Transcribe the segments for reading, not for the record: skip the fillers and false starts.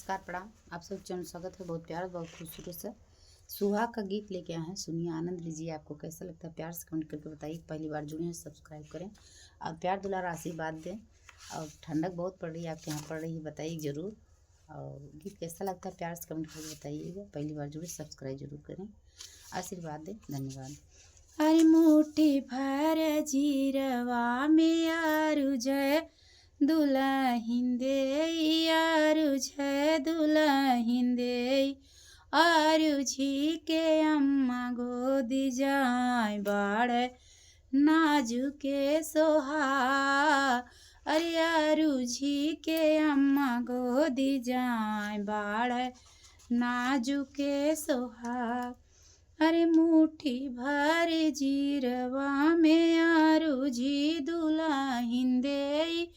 नमस्कार प्रणाम। आप सब चैनल स्वागत है। बहुत प्यार बहुत खूबसूरत से सुहाग का गीत लेके आए हैं। सुनिए, आनंद लीजिए। आपको कैसा लगता है प्यार से कमेंट करके बताइए। पहली बार जुड़े हैं सब्सक्राइब करें और प्यार दुलार आशीर्वाद दें। और ठंडक बहुत पड़ रही है, आपके यहाँ पड़ रही है, बताइए ज़रूर। और गीत कैसा लगता है प्यार से कमेंट करके बताइएगा। पहली बार जुड़े सब्सक्राइब जरूर करें, आशीर्वाद दें। धन्यवाद। अरे मुट्ठी भर जीरवा में आरु जय दुल्हन दे, आरु जय दुल्हन दे, आरु जी के अम्मा गोदी जाय बाढ़ नाजुके सोहा। अरे आरु जी के अम्मा गोदी जाय बाढ़ नाजुके सोहा। अरे मुट्ठी भर जीरवा में आरु जी दुल्हन दे,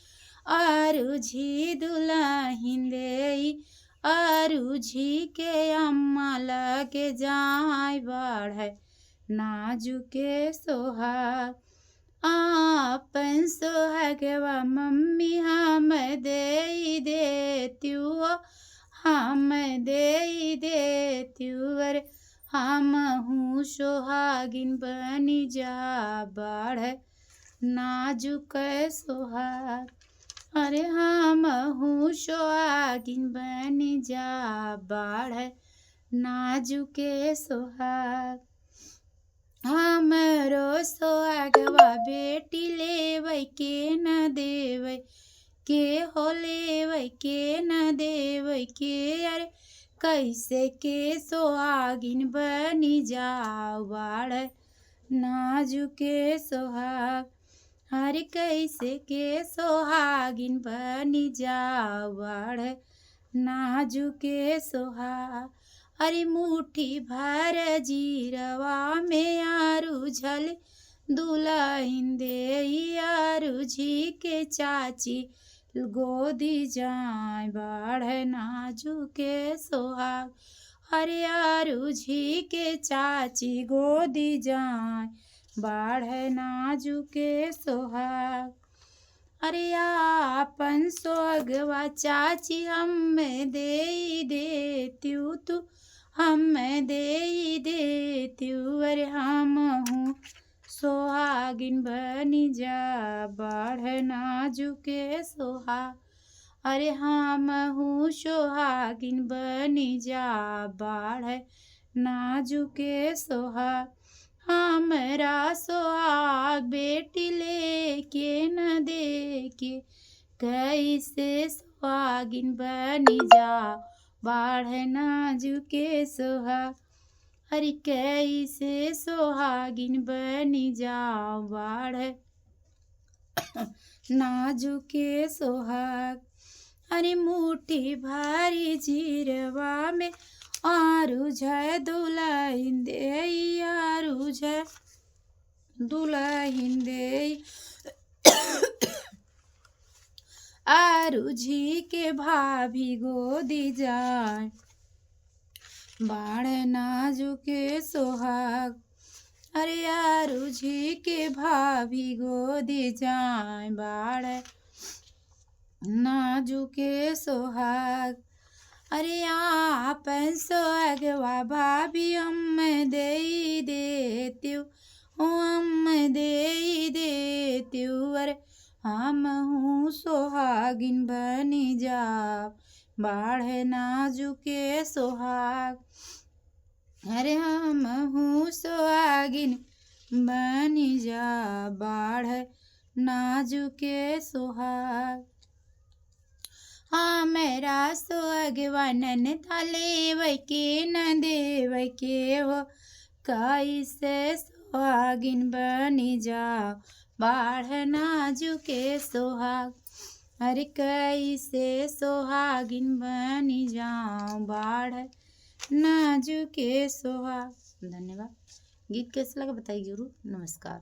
आरु जी दुल्हन दे, आरु जी के अम्मा लगे जाय बाढ़ नाजुके सोहाग। आपन सोहागवा मम्मी हम दे देत्यू, हम दे देत्यू। अरे हम हूँ सोहागिन बनी जा बाढ़ नाजुक सोहाग। अरे हम हूँ सोहागिन बनी जा बाढ़ नाजुके सोहाग। हमरो सोहागवा बेटी लेवै के न देवै के, हो लेवै के न देवै के। अरे कैसे के सोहागिन बनी जाओ बाढ़ नाजुके सोहाग। अरे कैसे के सोहागिन बनी जाओ बाढ़ नाजुके सोहाग। अरे मुट्ठी भर जीरवा में आरु झल दुल्हन दे, आरु जी के चाची गोदी जाय बाढ़ नाजुके सोहाग। अरे आरु जी के चाची गोदी जाय बाढ़ नाजुके सोहाग। अरे आपन सोहगवा चाची हम दे देत्यू, तू हम दे देत्यू। अरे हम हूँ सोहागिन बनी जा बाढ़ नाजुके सोहाग। अरे हम हूँ सोहागिन बनी जा बाढ़ नाजुके सोहाग। हमरा सोहाग बेटी लेके न दे के, कैसे सोहागिन बनी जा बाढ़ नाजुके सोहाग। अरे कैसे सोहागिन बनी जा बाढ़ नाजुके सोहाग। अरे मुट्ठी भारी जीरवा में आरु जय दुल्हन दे, आरु जय दुल्हन दे, आरु जी के भाभी गोदी जाय बाढ़ नाजुके सोहाग। अरे आरु जी के भाभी गोदी जाय बाढ़ नाजुके सोहाग। अरे आपन सोहागवा भाभी हम दे देत्यू, हम दे देत्यू। अरे हम हूँ सोहागिन बनी जा बाढ़ नाजुके सोहाग। अरे हम हूँ सोहागिन बनी जा बाढ़ नाजुके सोहाग। हमरा सोहगवा ननता लेवै के न देवै के, हो कैसे सोहागिन बनी जा बाढ़ नाजुके सोहाग। अरे कैसे सोहागिन बनी जाओ बाढ़ नाजुके सोहाग। धन्यवाद। गीत कैसा लगा बताइए जरूर। नमस्कार।